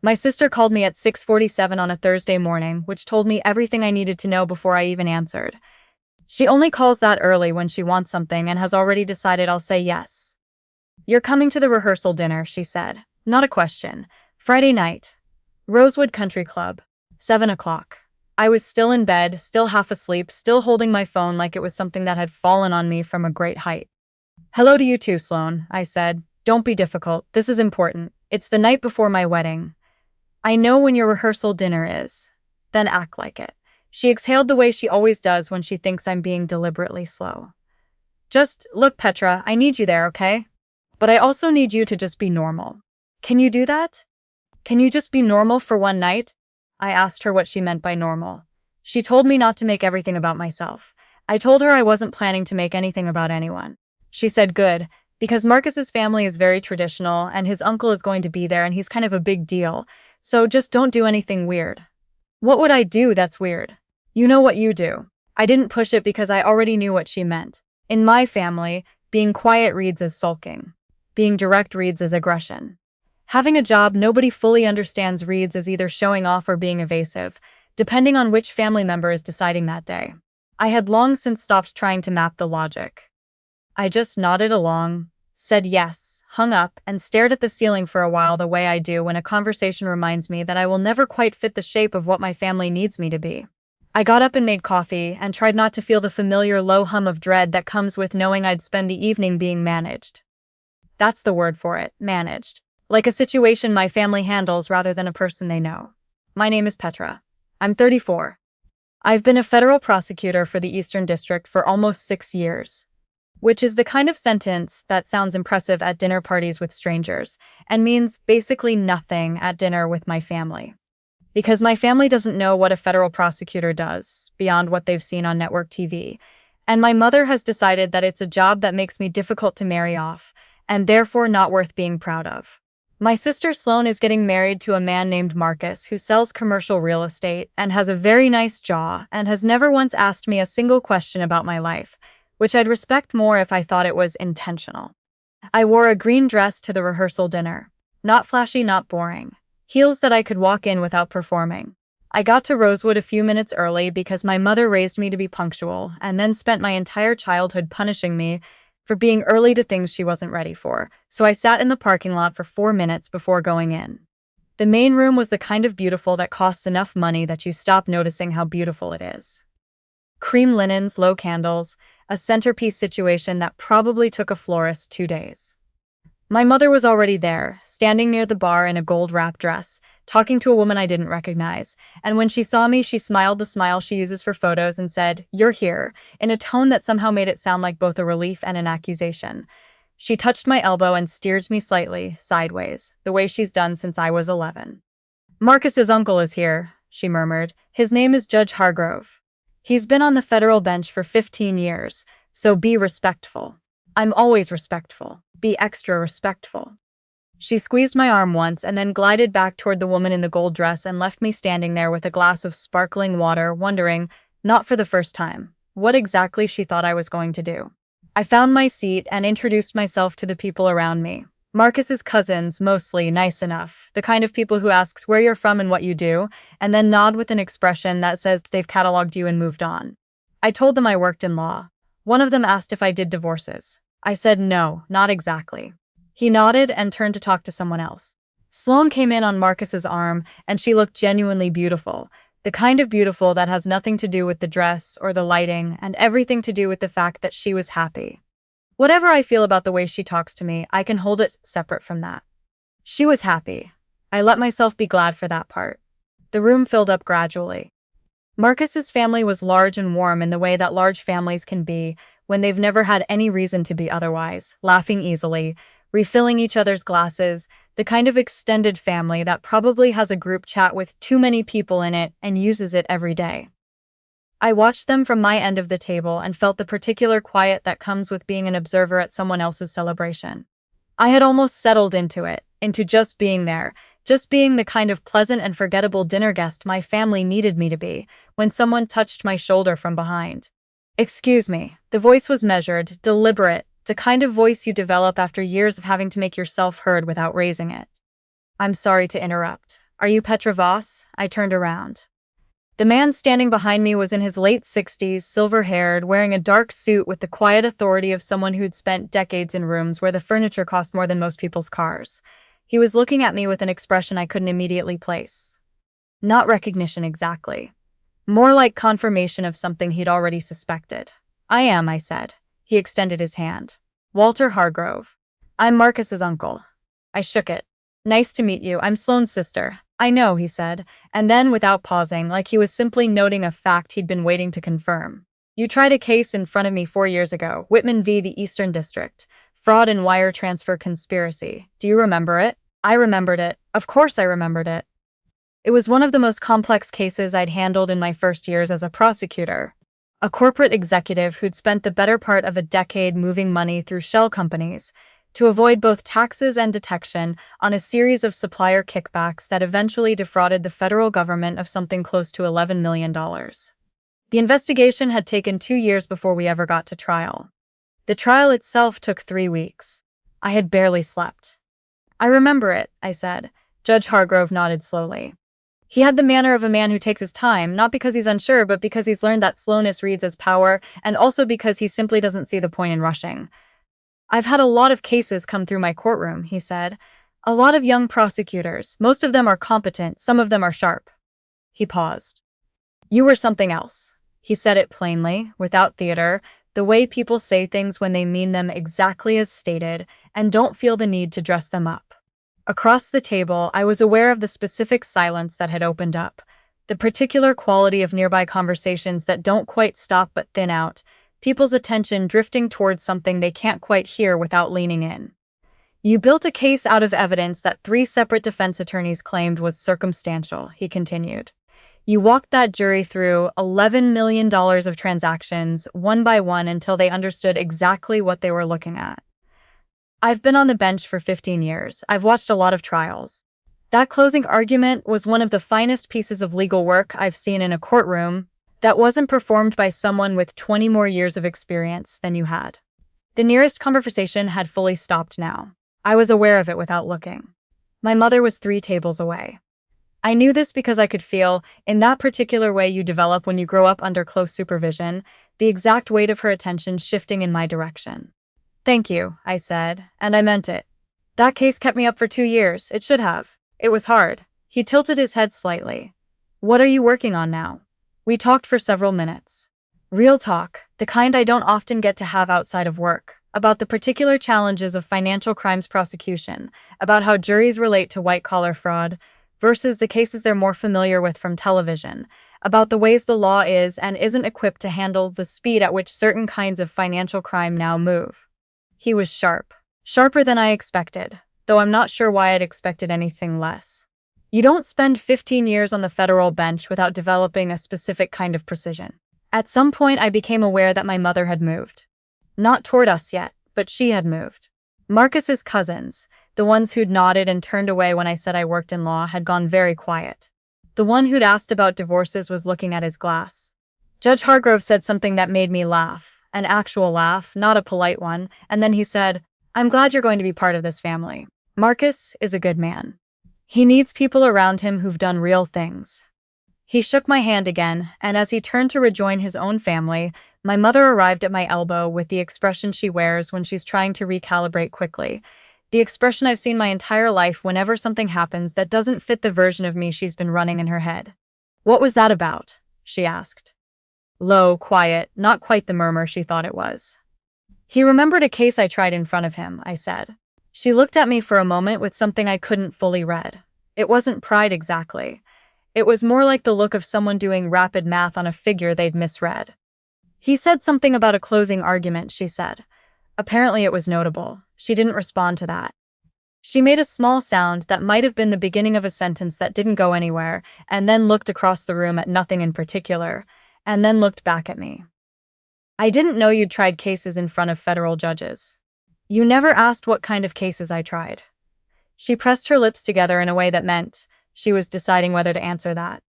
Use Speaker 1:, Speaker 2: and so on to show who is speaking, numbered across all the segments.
Speaker 1: My sister called me at 6:47 on a Thursday morning, which told me everything I needed to know before I even answered. She only calls that early when she wants something and has already decided I'll say yes. "You're coming to the rehearsal dinner," she said. Not a question. Friday night. Rosewood Country Club. 7 o'clock. I was still in bed, still half asleep, still holding my phone like it was something that had fallen on me from a great height. "Hello to you too, Sloane," I said. "Don't be difficult. This is important. It's the night before my wedding. I know when your rehearsal dinner is. Then act like it." She exhaled the way she always does when she thinks I'm being deliberately slow. "Just, look, Petra, I need you there, okay? But I also need you to just be normal. Can you do that? Can you just be normal for one night?" I asked her what she meant by normal. She told me not to make everything about myself. I told her I wasn't planning to make anything about anyone. She said good, because Marcus's family is very traditional and his uncle is going to be there and he's kind of a big deal, so just don't do anything weird. What would I do that's weird? You know what you do. I didn't push it because I already knew what she meant. In my family, being quiet reads as sulking. Being direct reads as aggression. Having a job nobody fully understands reads as either showing off or being evasive, depending on which family member is deciding that day. I had long since stopped trying to map the logic. I just nodded along, said yes, hung up, and stared at the ceiling for a while the way I do when a conversation reminds me that I will never quite fit the shape of what my family needs me to be. I got up and made coffee and tried not to feel the familiar low hum of dread that comes with knowing I'd spend the evening being managed. That's the word for it, managed. Like a situation my family handles rather than a person they know. My name is Petra. I'm 34. I've been a federal prosecutor for the Eastern District for almost 6 years. Which is the kind of sentence that sounds impressive at dinner parties with strangers, and means basically nothing at dinner with my family. Because my family doesn't know what a federal prosecutor does, beyond what they've seen on network TV, and my mother has decided that it's a job that makes me difficult to marry off, and therefore not worth being proud of. My sister Sloane is getting married to a man named Marcus who sells commercial real estate and has a very nice jaw and has never once asked me a single question about my life, which I'd respect more if I thought it was intentional. I wore a green dress to the rehearsal dinner. Not flashy, not boring. Heels that I could walk in without performing. I got to Rosewood a few minutes early because my mother raised me to be punctual and then spent my entire childhood punishing me for being early to things she wasn't ready for, so I sat in the parking lot for 4 minutes before going in. The main room was the kind of beautiful that costs enough money that you stop noticing how beautiful it is. Cream linens, low candles, a centerpiece situation that probably took a florist 2 days. My mother was already there, standing near the bar in a gold-wrapped dress, talking to a woman I didn't recognize, and when she saw me, she smiled the smile she uses for photos and said, "You're here," in a tone that somehow made it sound like both a relief and an accusation. She touched my elbow and steered me slightly, sideways, the way she's done since I was 11. "Marcus's uncle is here," she murmured. "His name is Judge Hargrove. He's been on the federal bench for 15 years, so be respectful." "I'm always respectful. Be extra respectful." She squeezed my arm once and then glided back toward the woman in the gold dress and left me standing there with a glass of sparkling water, wondering, not for the first time, what exactly she thought I was going to do. I found my seat and introduced myself to the people around me. Marcus's cousins, mostly, nice enough, the kind of people who asks where you're from and what you do, and then nod with an expression that says they've cataloged you and moved on. I told them I worked in law. One of them asked if I did divorces. I said no, not exactly. He nodded and turned to talk to someone else. Sloane came in on Marcus's arm, and she looked genuinely beautiful, the kind of beautiful that has nothing to do with the dress or the lighting and everything to do with the fact that she was happy. Whatever I feel about the way she talks to me, I can hold it separate from that. She was happy. I let myself be glad for that part. The room filled up gradually. Marcus's family was large and warm in the way that large families can be when they've never had any reason to be otherwise, laughing easily, refilling each other's glasses, the kind of extended family that probably has a group chat with too many people in it and uses it every day. I watched them from my end of the table and felt the particular quiet that comes with being an observer at someone else's celebration. I had almost settled into it, into just being there, just being the kind of pleasant and forgettable dinner guest my family needed me to be, when someone touched my shoulder from behind. "Excuse me." The voice was measured, deliberate, the kind of voice you develop after years of having to make yourself heard without raising it. "I'm sorry to interrupt. "Are you Petra Voss?" I turned around. The man standing behind me was in his late 60s, silver-haired, wearing a dark suit with the quiet authority of someone who'd spent decades in rooms where the furniture cost more than most people's cars. He was looking at me with an expression I couldn't immediately place. Not recognition exactly. More like confirmation of something he'd already suspected. "I am," I said. He extended his hand. "Walter Hargrove. I'm Marcus's uncle." I shook it. "Nice to meet you. I'm Sloane's sister." "I know," he said, and then, without pausing, like he was simply noting a fact he'd been waiting to confirm. "You tried a case in front of me 4 years ago, Whitman v. the Eastern District. Fraud and wire transfer conspiracy. Do you remember it?" I remembered it. Of course I remembered it. It was one of the most complex cases I'd handled in my first years as a prosecutor. A corporate executive who'd spent the better part of a decade moving money through shell companies to avoid both taxes and detection on a series of supplier kickbacks that eventually defrauded the federal government of something close to $11 million. The investigation had taken 2 years before we ever got to trial. The trial itself took 3 weeks. I had barely slept. "I remember it," I said. Judge Hargrove nodded slowly. He had the manner of a man who takes his time, not because he's unsure, but because he's learned that slowness reads as power, and also because he simply doesn't see the point in rushing. "I've had a lot of cases come through my courtroom," he said. "A lot of young prosecutors. Most of them are competent, some of them are sharp." He paused. "You were something else." He said it plainly, without theater, the way people say things when they mean them exactly as stated, and don't feel the need to dress them up. Across the table, I was aware of the specific silence that had opened up, the particular quality of nearby conversations that don't quite stop but thin out, people's attention drifting towards something they can't quite hear without leaning in. "You built a case out of evidence that 3 separate defense attorneys claimed was circumstantial," he continued. "You walked that jury through $11 million of transactions, one by one, until they understood exactly what they were looking at. I've been on the bench for 15 years. I've watched a lot of trials. That closing argument was one of the finest pieces of legal work I've seen in a courtroom that wasn't performed by someone with 20 more years of experience than you had." The nearest conversation had fully stopped now. I was aware of it without looking. My mother was 3 tables away. I knew this because I could feel, in that particular way you develop when you grow up under close supervision, the exact weight of her attention shifting in my direction. "Thank you," I said, and I meant it. "That case kept me up for 2 years. It should have. It was hard." He tilted his head slightly. "What are you working on now?" We talked for several minutes. Real talk, the kind I don't often get to have outside of work, about the particular challenges of financial crimes prosecution, about how juries relate to white-collar fraud versus the cases they're more familiar with from television, about the ways the law is and isn't equipped to handle the speed at which certain kinds of financial crime now move. He was sharp. Sharper than I expected, though I'm not sure why I'd expected anything less. You don't spend 15 years on the federal bench without developing a specific kind of precision. At some point, I became aware that my mother had moved. Not toward us yet, but she had moved. Marcus's cousins, the ones who'd nodded and turned away when I said I worked in law, had gone very quiet. The one who'd asked about divorces was looking at his glass. Judge Hargrove said something that made me laugh. An actual laugh, not a polite one, and then he said, "I'm glad you're going to be part of this family. Marcus is a good man. He needs people around him who've done real things." He shook my hand again, and as he turned to rejoin his own family, my mother arrived at my elbow with the expression she wears when she's trying to recalibrate quickly, the expression I've seen my entire life whenever something happens that doesn't fit the version of me she's been running in her head. "What was that about?" she asked. Low, quiet, not quite the murmur she thought it was. "He remembered a case I tried in front of him," I said. She looked at me for a moment with something I couldn't fully read. It wasn't pride exactly. It was more like the look of someone doing rapid math on a figure they'd misread. "He said something about a closing argument," she said. Apparently it was notable. She didn't respond to that. She made a small sound that might have been the beginning of a sentence that didn't go anywhere, and then looked across the room at nothing in particular, and then looked back at me. "I didn't know you'd tried cases in front of federal judges." "You never asked what kind of cases I tried." She pressed her lips together in a way that meant she was deciding whether to answer that.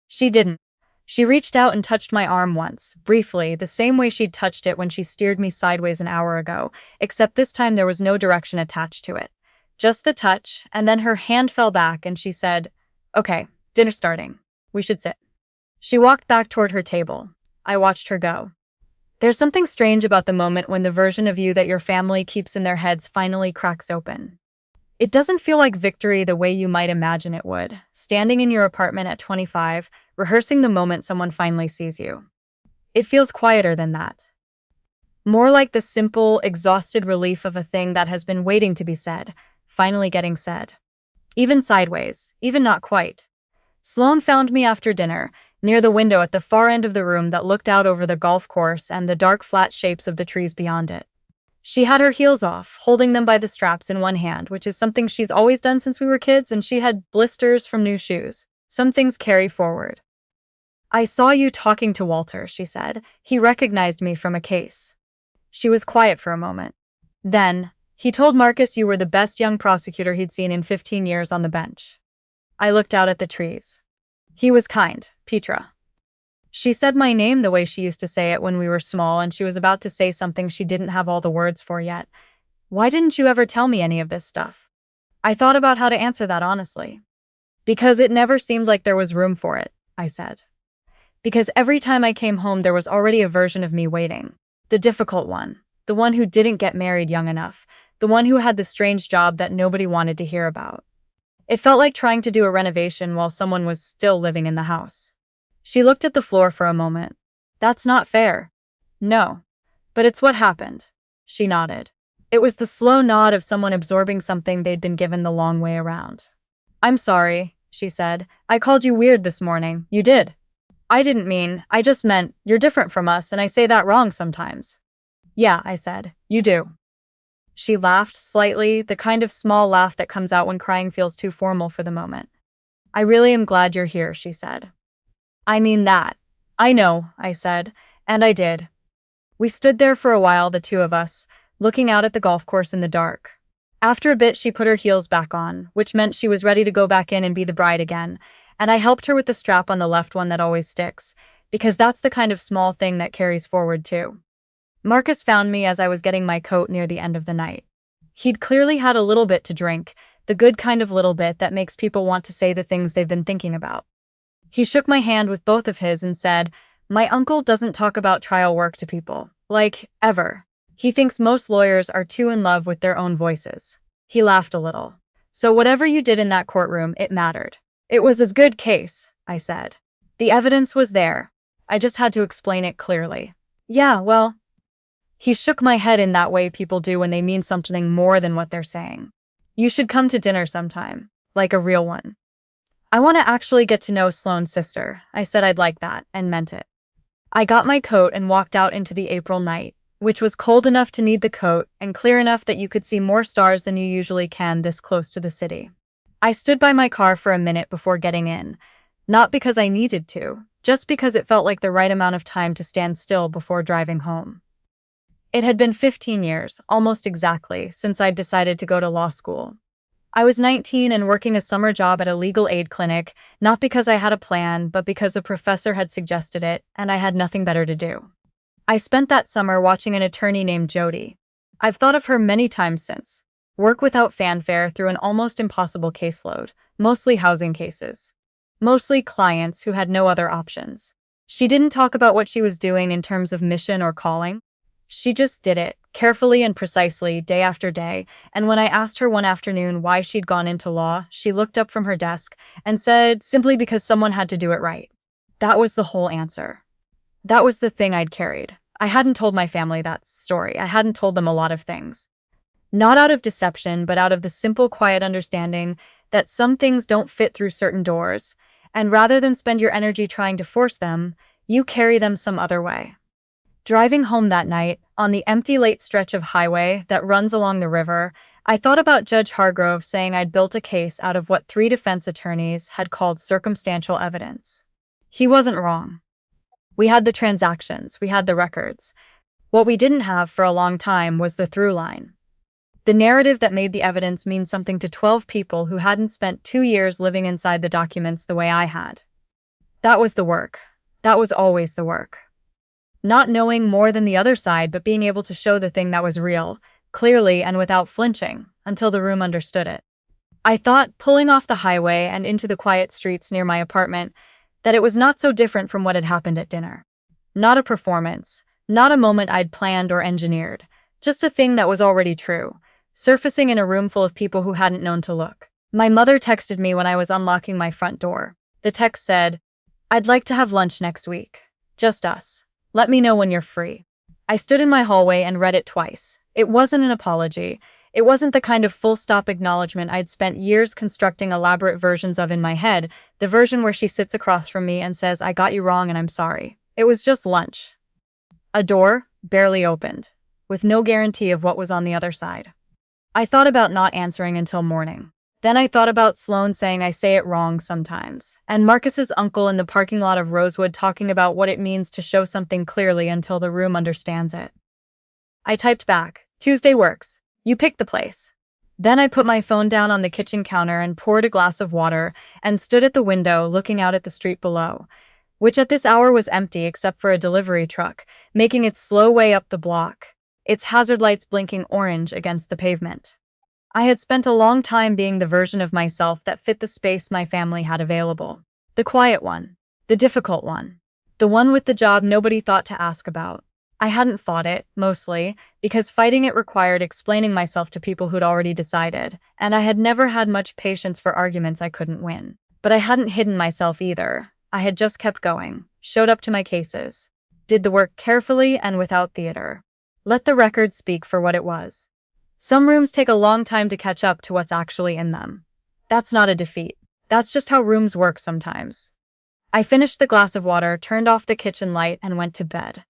Speaker 1: She didn't. She reached out and touched my arm once, briefly, the same way she'd touched it when she steered me sideways an hour ago, except this time there was no direction attached to it. Just the touch, and then her hand fell back and she said, Okay, dinner's starting. We should sit. She walked back toward her table. I watched her go. There's something strange about the moment when the version of you that your family keeps in their heads finally cracks open. It doesn't feel like victory the way you might imagine it would, standing in your apartment at 25, rehearsing the moment someone finally sees you. It feels quieter than that. More like the simple, exhausted relief of a thing that has been waiting to be said, finally getting said. Even sideways, even not quite. Sloane found me after dinner, near the window at the far end of the room that looked out over the golf course and the dark flat shapes of the trees beyond it. She had her heels off, holding them by the straps in one hand, which is something she's always done since we were kids, and she had blisters from new shoes. Some things carry forward. I saw you talking to Walter, she said. He recognized me from a case. She was quiet for a moment. Then, he told Marcus you were the best young prosecutor he'd seen in 15 years on the bench. I looked out at the trees. He was kind, Petra. She said my name the way she used to say it when we were small, and she was about to say something she didn't have all the words for yet. Why didn't you ever tell me any of this stuff? I thought about how to answer that honestly. Because it never seemed like there was room for it, I said. Because every time I came home there was already a version of me waiting. The difficult one. The one who didn't get married young enough. The one who had the strange job that nobody wanted to hear about. It felt like trying to do a renovation while someone was still living in the house. She looked at the floor for a moment. That's not fair. No. But it's what happened. She nodded. It was the slow nod of someone absorbing something they'd been given the long way around. I'm sorry, she said. I called you weird this morning. You did. I didn't mean, I just meant, you're different from us, and I say that wrong sometimes. Yeah, I said. You do. She laughed slightly, the kind of small laugh that comes out when crying feels too formal for the moment. I really am glad you're here, she said. I mean that. I know, I said, and I did. We stood there for a while, the two of us, looking out at the golf course in the dark. After a bit, she put her heels back on, which meant she was ready to go back in and be the bride again, and I helped her with the strap on the left one that always sticks, because that's the kind of small thing that carries forward too. Marcus found me as I was getting my coat near the end of the night. He'd clearly had a little bit to drink, the good kind of little bit that makes people want to say the things they've been thinking about. He shook my hand with both of his and said, My uncle doesn't talk about trial work to people. Like, ever. He thinks most lawyers are too in love with their own voices. He laughed a little. So whatever you did in that courtroom, it mattered. It was a good case, I said. The evidence was there. I just had to explain it clearly. Yeah, well. He shook my head in that way people do when they mean something more than what they're saying. You should come to dinner sometime. Like a real one. I want to actually get to know Sloane's sister. I said I'd like that, and meant it. I got my coat and walked out into the April night, which was cold enough to need the coat and clear enough that you could see more stars than you usually can this close to the city. I stood by my car for a minute before getting in, not because I needed to, just because it felt like the right amount of time to stand still before driving home. It had been 15 years, almost exactly, since I'd decided to go to law school. I was 19 and working a summer job at a legal aid clinic, not because I had a plan, but because a professor had suggested it, and I had nothing better to do. I spent that summer watching an attorney named Jody. I've thought of her many times since. Work without fanfare through an almost impossible caseload, mostly housing cases. Mostly clients who had no other options. She didn't talk about what she was doing in terms of mission or calling. She just did it, carefully and precisely, day after day, and when I asked her one afternoon why she'd gone into law, she looked up from her desk and said, simply because someone had to do it right. That was the whole answer. That was the thing I'd carried. I hadn't told my family that story. I hadn't told them a lot of things. Not out of deception, but out of the simple, quiet understanding that some things don't fit through certain doors, and rather than spend your energy trying to force them, you carry them some other way. Driving home that night, on the empty late stretch of highway that runs along the river, I thought about Judge Hargrove saying I'd built a case out of what 3 defense attorneys had called circumstantial evidence. He wasn't wrong. We had the transactions, we had the records. What we didn't have for a long time was the through line. The narrative that made the evidence mean something to 12 people who hadn't spent 2 years living inside the documents the way I had. That was the work. That was always the work. Not knowing more than the other side, but being able to show the thing that was real, clearly and without flinching, until the room understood it. I thought, pulling off the highway and into the quiet streets near my apartment, that it was not so different from what had happened at dinner. Not a performance, not a moment I'd planned or engineered, just a thing that was already true, surfacing in a room full of people who hadn't known to look. My mother texted me when I was unlocking my front door. The text said, "I'd like to have lunch next week. Just us. Let me know when you're free." I stood in my hallway and read it twice. It wasn't an apology. It wasn't the kind of full-stop acknowledgement I'd spent years constructing elaborate versions of in my head, the version where she sits across from me and says, "I got you wrong and I'm sorry." It was just lunch. A door, barely opened, with no guarantee of what was on the other side. I thought about not answering until morning. Then I thought about Sloan saying I say it wrong sometimes, and Marcus's uncle in the parking lot of Rosewood talking about what it means to show something clearly until the room understands it. I typed back, "Tuesday works. You picked the place." Then I put my phone down on the kitchen counter and poured a glass of water and stood at the window looking out at the street below, which at this hour was empty except for a delivery truck, making its slow way up the block, its hazard lights blinking orange against the pavement. I had spent a long time being the version of myself that fit the space my family had available. The quiet one. The difficult one. The one with the job nobody thought to ask about. I hadn't fought it, mostly, because fighting it required explaining myself to people who'd already decided, and I had never had much patience for arguments I couldn't win. But I hadn't hidden myself either. I had just kept going, showed up to my cases, did the work carefully and without theater. Let the record speak for what it was. Some rooms take a long time to catch up to what's actually in them. That's not a defeat. That's just how rooms work sometimes. I finished the glass of water, turned off the kitchen light, and went to bed.